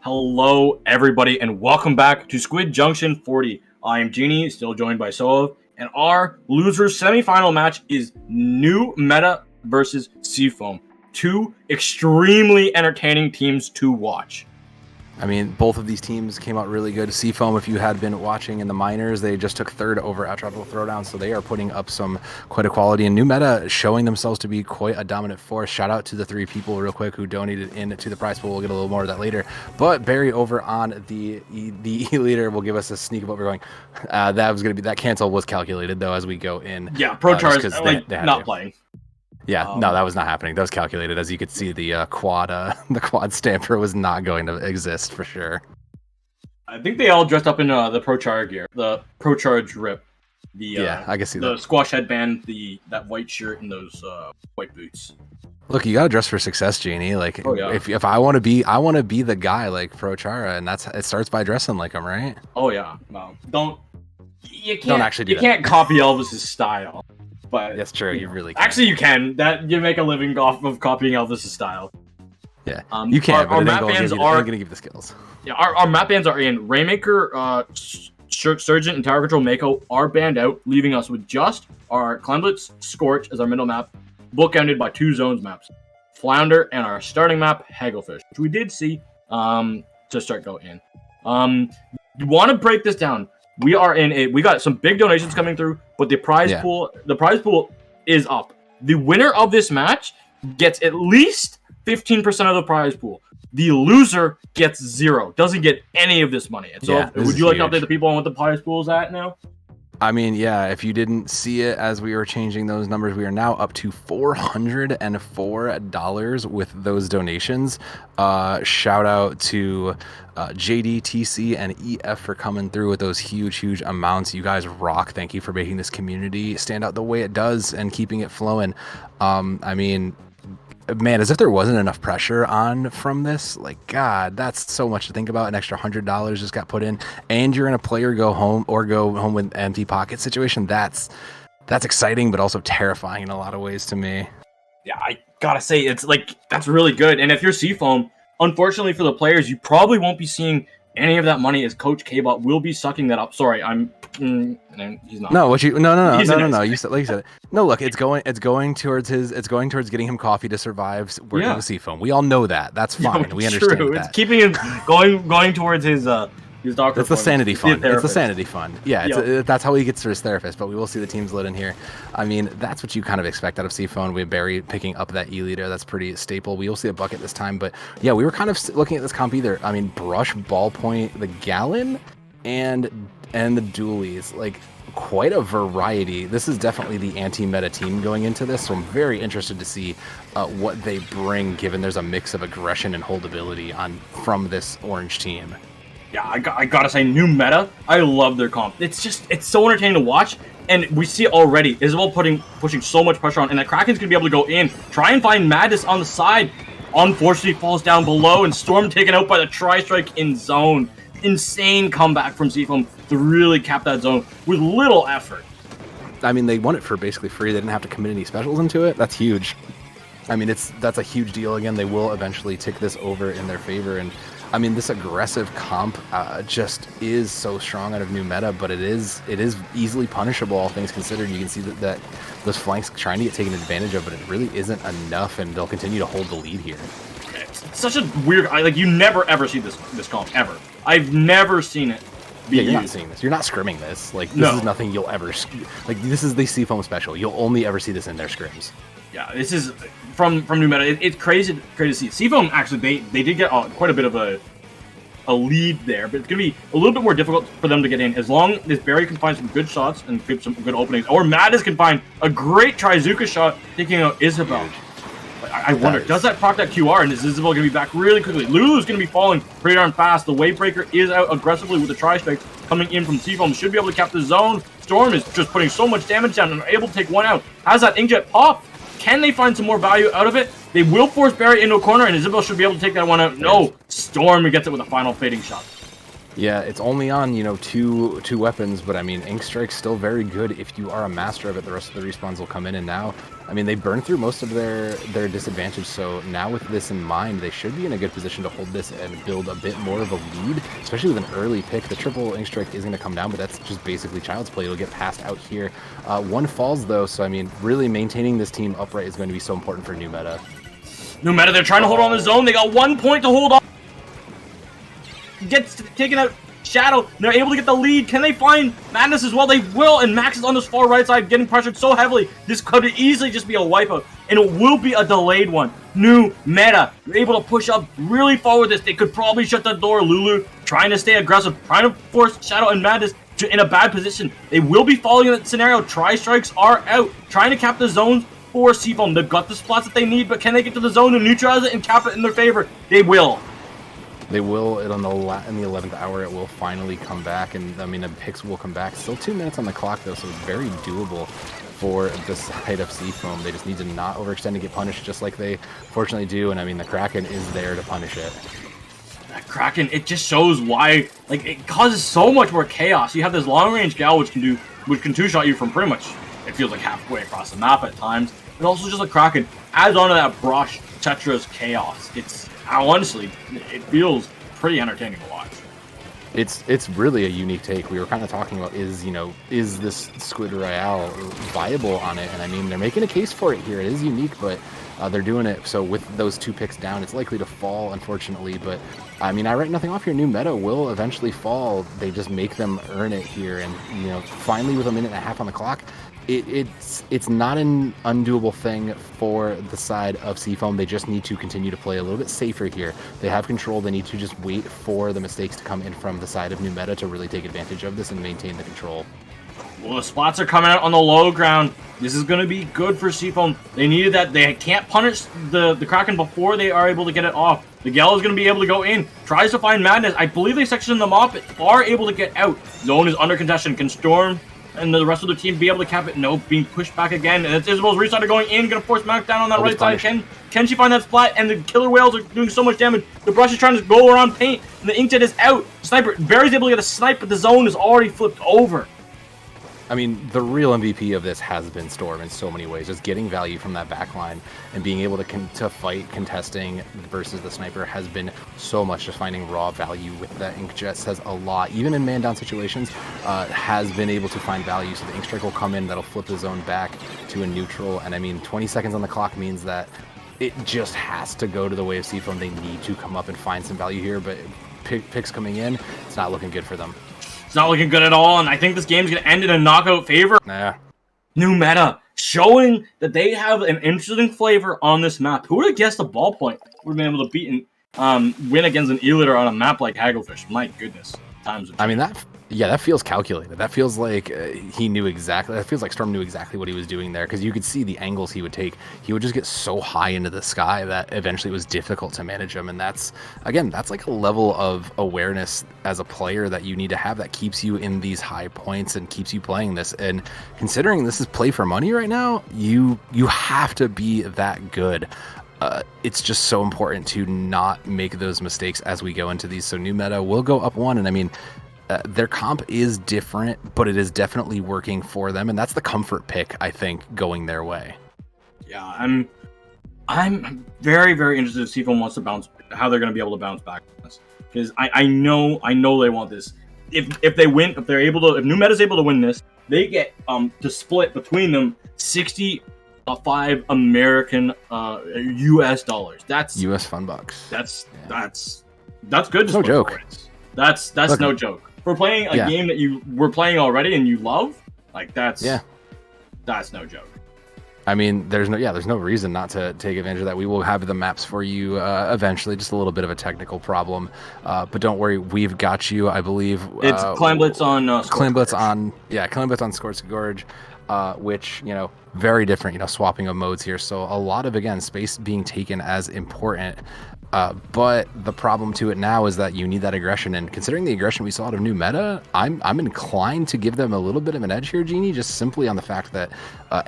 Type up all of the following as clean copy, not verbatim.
Hello, everybody, and welcome back to Squid Junction 40. I am Genie, still joined by Sov, and our Losers Semifinal match is New Meta versus Seafoam. Two extremely entertaining teams to watch. I mean, both of these teams came out really good. Seafoam, if you had been watching in the minors, they just took third over at Dapple Throwdown, so they are putting up quite a quality. And New Meta showing themselves to be quite a dominant force. Shout out to the three people real quick who donated into the prize pool. We'll get a little more of that later. But Barry over on the E-Leader will give us a sneak of what we're going. That cancel was calculated though as we go in. Yeah, ProChar's not playing. Yeah, no, that was not happening. That was calculated. As you could see, the quad stamper was not going to exist for sure. I think they all dressed up in the ProChar gear, the ProCharge rip. I can see the that. squash headband, that white shirt, and those white boots. Look, you gotta dress for success, Janie. Like, if I want to be the guy like ProChara, and it starts by dressing like him, right? Oh yeah, no, don't actually do that. You can't copy Elvis's style. But that's true. You really can. Actually, you can. You make a living off of copying Elvis's style. Yeah, you can. Our map bands are going to give the skills. Yeah, our map bands are in. Rainmaker, Surgeon, and Tower Control Mako are banned out, leaving us with just our Clemblitz, Scorch as our middle map, bookended by two zones maps, Flounder, and our starting map, Hagglefish, which we did see to start go in. You want to break this down. We got some big donations coming through, but the prize pool is up. The winner of this match gets at least 15% of the prize pool. The loser gets 0, doesn't get any of this money. And so would you like to update the people on what the prize pool is at now? I mean, yeah, if you didn't see it as we were changing those numbers, we are now up to $404 with those donations. Shout out to JD, TC, and EF for coming through with those huge amounts. You guys rock. Thank you for making this community stand out the way it does and keeping it flowing. I mean, man, as if there wasn't enough pressure on from this. Like, God, that's so much to think about. An extra $100 just got put in, and you're in a player go home with empty pocket situation. That's exciting, but also terrifying in a lot of ways to me. Yeah, I gotta say, it's like, that's really good. And if you're Seafoam, unfortunately for the players, you probably won't be seeing any of that money as Coach K-Bot will be sucking that up. Sorry, he's not. No, you said, like you said it. No, look, it's going towards getting him coffee to survive working with Seafoam. We all know that. That's fine. We understand that. It's keeping him going towards his doctor. It's the sanity fund. It's the sanity fund. Yeah, that's how he gets to his therapist. But we will see the teams lit in here. I mean, that's what you kind of expect out of Seafoam. We have Barry picking up that E-Leader. That's pretty staple. We will see a bucket this time. But yeah, we were kind of looking at this comp either. I mean, Brush, Ballpoint, the Gallon, and the Dualies. Like, quite a variety. This is definitely the anti-meta team going into this. So I'm very interested to see what they bring, given there's a mix of aggression and holdability from this orange team. Yeah, I gotta say, New Meta, I love their comp. It's so entertaining to watch, and we see it already. Isabel pushing so much pressure on, and the Kraken's gonna be able to go in, try and find Madness on the side. Unfortunately, falls down below, and Storm taken out by the Tri-Strike in zone. Insane comeback from Seafoam to really cap that zone with little effort. I mean, they won it for basically free. They didn't have to commit any specials into it. That's huge. I mean, that's a huge deal. Again, they will eventually tick this over in their favor, and I mean, this aggressive comp just is so strong out of New Meta, but it is easily punishable, all things considered. You can see that those flanks trying to get taken advantage of, but it really isn't enough, and they'll continue to hold the lead here. It's such a weird, you never ever see this comp, ever. I've never seen it be you're used. Not seeing this. You're not scrimming this. Like, this is nothing you'll ever, this is the Seafoam special. You'll only ever see this in their scrims. Yeah, this is from New Meta. It's crazy to see. Seafoam, actually, they did get quite a bit of a lead there, but it's going to be a little bit more difficult for them to get in, as long as Barry can find some good shots and some good openings, or Mattis can find a great Trizuka shot taking out Isabel. I wonder, does that proc that QR, and is Isabel going to be back really quickly? Lulu's going to be falling pretty darn fast. The Wavebreaker is out aggressively with the Tri-Strike coming in from Seafoam. Should be able to cap the zone. Storm is just putting so much damage down and able to take one out. Has that Inkjet pop? Can they find some more value out of it? They will force Barry into a corner, and Isabel should be able to take that one out. No, Storm gets it with a final fading shot. Yeah, it's only on, two weapons, but I mean, Ink Strike's still very good if you are a master of it. The rest of the respawns will come in, and now, I mean, they burned through most of their disadvantage, so now with this in mind, they should be in a good position to hold this and build a bit more of a lead, especially with an early pick. The triple Ink Strike is going to come down, but that's just basically child's play. It'll get passed out here. One falls, though, so I mean, really maintaining this team upright is going to be so important for New Meta. New Meta, they're trying to hold on the zone. They got 1 point to hold on. Gets taken out. Shadow, they're able to get the lead. Can they find Madness as well? They will, and Max is on this far right side, getting pressured so heavily. This could easily just be a wipeout, and it will be a delayed one. New Meta, you're able to push up really far with this. They could probably shut the door. Lulu trying to stay aggressive, trying to force Shadow and Madness in a bad position. They will be following that scenario. Tri-strikes are out, trying to cap the zones for Seafoam. They've got the spots that they need, but can they get to the zone and neutralize it and cap it in their favor? They will. They will, in the 11th hour, it will finally come back, and I mean, the picks will come back. Still 2 minutes on the clock, though, so it's very doable for the side of Seafoam. They just need to not overextend and get punished just like they fortunately do, and I mean, the Kraken is there to punish it. That Kraken, it just shows why, like, it causes so much more chaos. You have this long-range gal which can two-shot you from pretty much, it feels like halfway across the map at times, and also just a Kraken adds on to that brush Tetra's chaos. It's honestly, it feels pretty entertaining to watch. It's really a unique take. We were kind of talking about is this Squid Royale viable on it? And I mean, they're making a case for it here. It is unique, but they're doing it. So with those 2 picks down, it's likely to fall, unfortunately. But I mean, I write nothing off here. New Meta will eventually fall. They just make them earn it here. And finally, with a minute and a half on the clock, it's not an undoable thing for the side of Seafoam. They just need to continue to play a little bit safer here. They have control. They need to just wait for the mistakes to come in from the side of New Meta to really take advantage of this and maintain the control. Well, the spots are coming out on the low ground. This is going to be good for Seafoam. They needed that. They can't punish the Kraken before they are able to get it off. The Gal is going to be able to go in. Tries to find Madness. I believe they sectioned them off, but are able to get out. Zone is under contention. Can Storm and the rest of the team be able to cap it? No, being pushed back again. And it's Isabel's restarter going in, gonna force Mac down on that right side. Can she find that splat? And the killer whales are doing so much damage. The brush is trying to go around paint, and the inkjet is out. Sniper, Barry's able to get a snipe, but the zone is already flipped over. I mean, the real MVP of this has been Storm in so many ways. Just getting value from that backline and being able to fight contesting versus the sniper has been so much. Just finding raw value with that inkjet says a lot. Even in man-down situations, has been able to find value. So the ink strike will come in, that'll flip the zone back to a neutral. And I mean, 20 seconds on the clock means that it just has to go to the way of Seafoam. They need to come up and find some value here, but picks coming in, it's not looking good for them. It's not looking good at all, and I think this game's going to end in a knockout favor. Yeah. New Meta, showing that they have an interesting flavor on this map. Who would have guessed a ballpoint would have been able to beat and win against an E-liter on a map like Hagglefish? My goodness. I mean, that feels calculated. That feels like he knew exactly. That feels like Storm knew exactly what he was doing there, because you could see the angles he would take. He would just get so high into the sky that eventually it was difficult to manage him. And that's like a level of awareness as a player that you need to have that keeps you in these high points and keeps you playing this. And considering this is play for money right now, you have to be that good. It's just so important to not make those mistakes as we go into these. So New Meta will go up 1, and I mean, their comp is different, but it is definitely working for them, and that's the comfort pick, I think, going their way. Yeah, I'm very, very interested if Seafoam wants to how they're going to be able to bounce back from this, because I know they want this. If they win, if New Meta's able to win this, they get to split between them 65 American US dollars. That's US fun bucks. That's good. No joke. That's no joke. For playing a game that you were playing already and you love, like that's no joke. I mean, there's no reason not to take advantage of that. We will have the maps for you eventually. Just a little bit of a technical problem, but don't worry, we've got you. I believe it's Clan Blitz on Clan Blitz on Scorch Gorge, which very different. Swapping of modes here, so a lot of space being taken as important. But the problem to it now is that you need that aggression, and considering the aggression we saw out of New Meta, I'm inclined to give them a little bit of an edge here, Genie, just simply on the fact that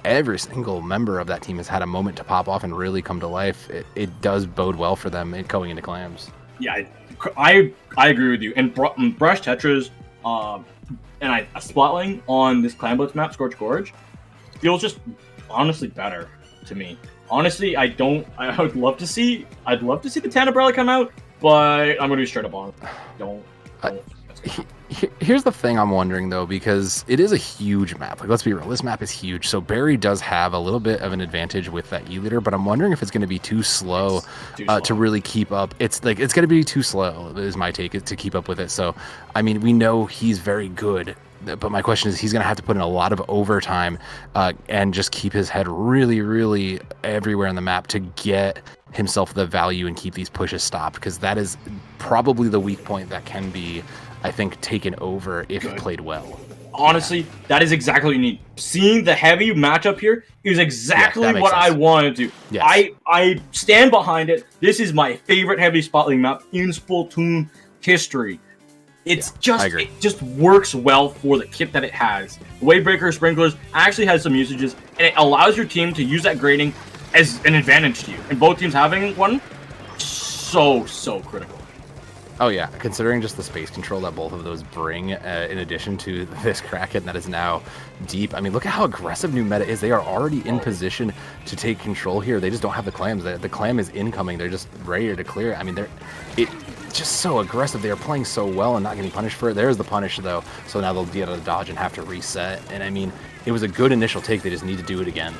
every single member of that team has had a moment to pop off and really come to life. It does bode well for them going into clams. Yeah, I agree with you. And Brush Tetras, and a splatling on this Clan Blitz map, Scorch Gorge, feels just honestly better to me. Honestly, I would love to see the Tanabrella come out, but I'm gonna be straight up on. Don't. Here's the thing I'm wondering though, because it is a huge map. Like, let's be real, this map is huge. So Barry does have a little bit of an advantage with that E leader, but I'm wondering if it's going to be too slow, to really keep up. It's going to be too slow, is my take, to keep up with it. So, I mean, we know he's very good, but my question is, he's going to have to put in a lot of overtime and just keep his head really, really everywhere on the map to get himself the value and keep these pushes stopped, because that is probably the weak point that can be, I think, taken over if played well. Honestly, that is exactly what you need. Seeing the heavy matchup here is exactly what I wanted to. Yes. I stand behind it. This is my favorite heavy spotling map in Splatoon history. It just works well for the kit that it has. Wavebreaker Sprinklers actually has some usages, and it allows your team to use that grading as an advantage to you. And both teams having one, so critical. Oh yeah, considering just the space control that both of those bring, in addition to this Kraken that is now deep. I mean, look at how aggressive New Meta is. They are already in position to take control here. They just don't have the clams. The clam is incoming. They're just ready to clear it. I mean, it's just so aggressive. They are playing so well and not getting punished for it. There's the punish though, so now they'll be able to dodge and have to reset. And I mean, it was a good initial take. They just need to do it again.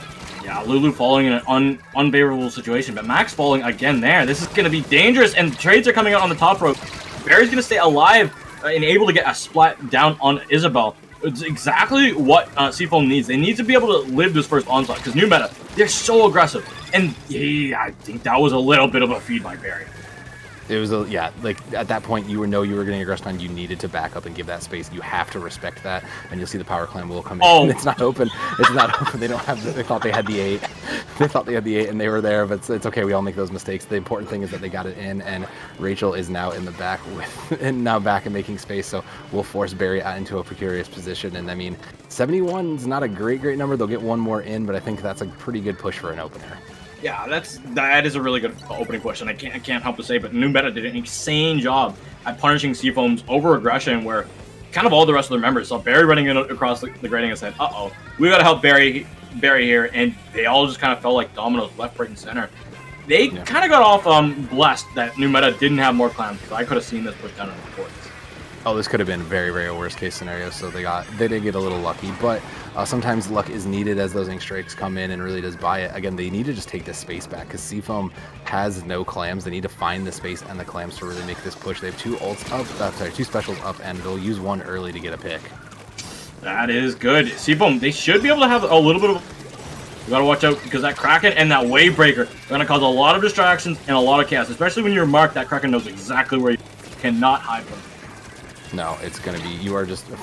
Yeah, Lulu falling in an unfavorable situation, but Max falling again there. This is going to be dangerous, and trades are coming out on the top rope. Barry's going to stay alive and able to get a splat down on Isabel. It's exactly what Seafoam needs. They need to be able to live this first onslaught, because New Meta, they're so aggressive. And yeah, I think that was a little bit of a feed by Barry. It was like at that point you were getting aggressed on. You needed to back up and give that space. You have to respect that, and you'll see the power clam will come in. Oh, it's not open. It's not open. They don't have. They thought they had the 8. They thought they had the 8 and they were there, but it's okay. We all make those mistakes. The important thing is that they got it in, and Rachel is now in the back and making space. So we'll force Barry out into a precarious position. And I mean, 71 is not a great number. They'll get one more in, but I think that's a pretty good push for an opener. Yeah, that is a really good opening push, and I can't help to say, but New Meta did an insane job at punishing Seafoam's over-aggression, where kind of all the rest of their members saw Barry running in across the grading and said, uh-oh, we got to help Barry here, and they all just kind of fell like dominoes, left, right, and center. They kind of got off blessed that New Meta didn't have more clams, because I could have seen this push down in the fourth. Oh, this could have been very, very worst case scenario. So they did get a little lucky, but sometimes luck is needed as those ink strikes come in and really does buy it. Again, they need to just take this space back, because Seafoam has no clams. They need to find the space and the clams to really make this push. They have 2 ults up, 2 specials up, and they'll use one early to get a pick. That is good. Seafoam, they should be able to have a little bit of. You gotta watch out, because that Kraken and that Wavebreaker are gonna cause a lot of distractions and a lot of chaos, especially when you're marked. That Kraken knows exactly where you cannot hide from. No, it's going to be, you are just a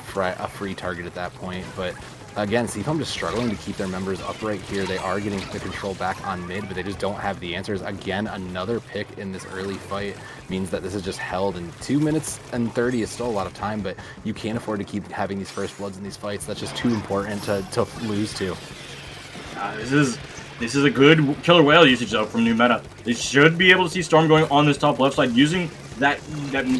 free target at that point. But again, Seafoam just struggling to keep their members upright here. They are getting the control back on mid, but they just don't have the answers. Again, another pick in this early fight means that this is just held, and 2 minutes and 30 is still a lot of time, but you can't afford to keep having these first bloods in these fights. That's just too important to lose to. This is a good killer whale usage though from New Meta. They should be able to see Storm going on this top left side using that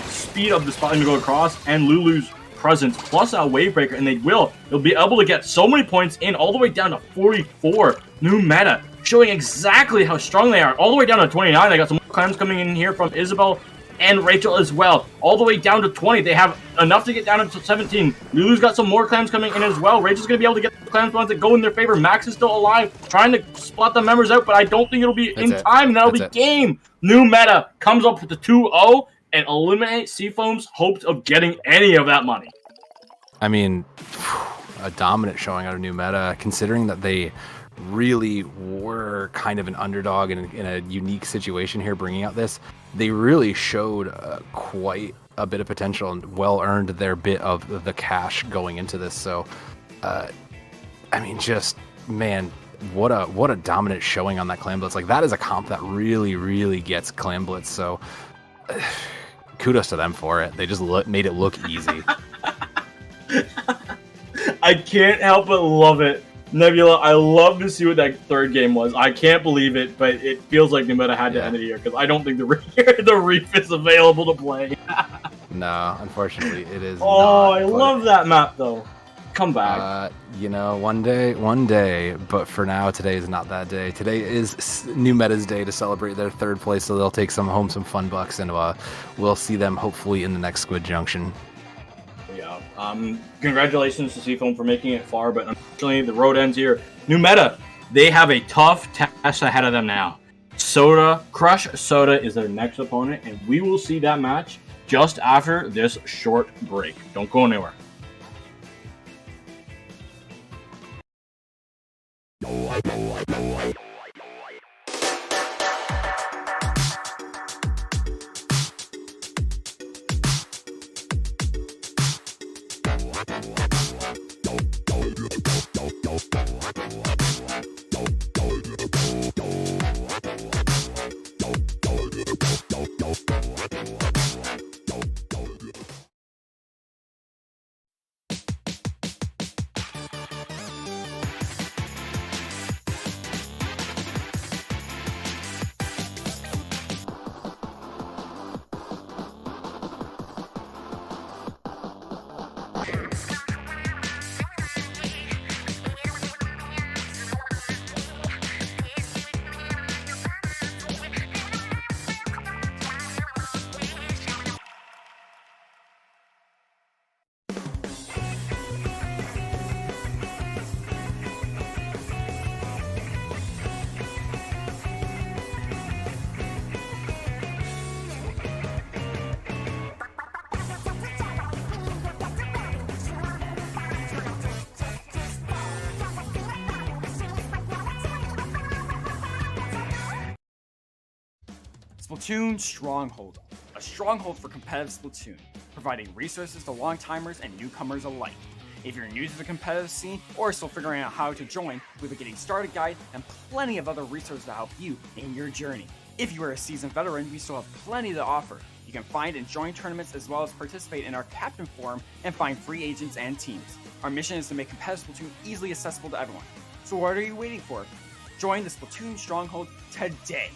speed of the spotting to go across and Lulu's presence plus that Wavebreaker, and they'll be able to get so many points in all the way down to 44. New Meta showing exactly how strong they are, all the way down to 29. They got some more clams coming in here from Isabel and Rachel as well, all the way down to 20. They have enough to get down to 17. Lulu's got some more clams coming in as well. Rachel's going to be able to get the clams ones that go in their favor. Max is still alive, trying to spot the members out, but I don't think it'll be in time, and that'll be game. New Meta comes up with the 2-0 and eliminates Seafoam's hopes of getting any of that money. I mean, a dominant showing out of New Meta, considering that they really were kind of an underdog in a unique situation here, bringing out this. They really showed quite a bit of potential and well earned their bit of the cash going into this. So, I mean, just, man, what a dominant showing on that Clan Blitz. Like, that is a comp that really, really gets Clan Blitz. So, kudos to them for it. They just made it look easy. I can't help but love it Nebula, I love to see what that third game was. I can't believe it, but it feels like Meta had to end it here because I don't think the Reef is available to play. No, unfortunately, it is. Oh, I love that map though. Come back. You know, one day, but for now, today is not that day. Today is New Meta's day to celebrate their third place, so they'll take some fun bucks, and we'll see them hopefully in the next Squid Junction. Yeah. Congratulations to Seafoam for making it far, but unfortunately, the road ends here. New Meta, they have a tough task ahead of them now. Crush Soda is their next opponent, and we will see that match just after this short break. Don't go anywhere. Splatoon Stronghold, a stronghold for competitive Splatoon, providing resources to long-timers and newcomers alike. If you're new to the competitive scene or still figuring out how to join, we have a getting started guide and plenty of other resources to help you in your journey. If you are a seasoned veteran, we still have plenty to offer. You can find and join tournaments as well as participate in our Captain Forum and find free agents and teams. Our mission is to make competitive Splatoon easily accessible to everyone. So what are you waiting for? Join the Splatoon Stronghold today!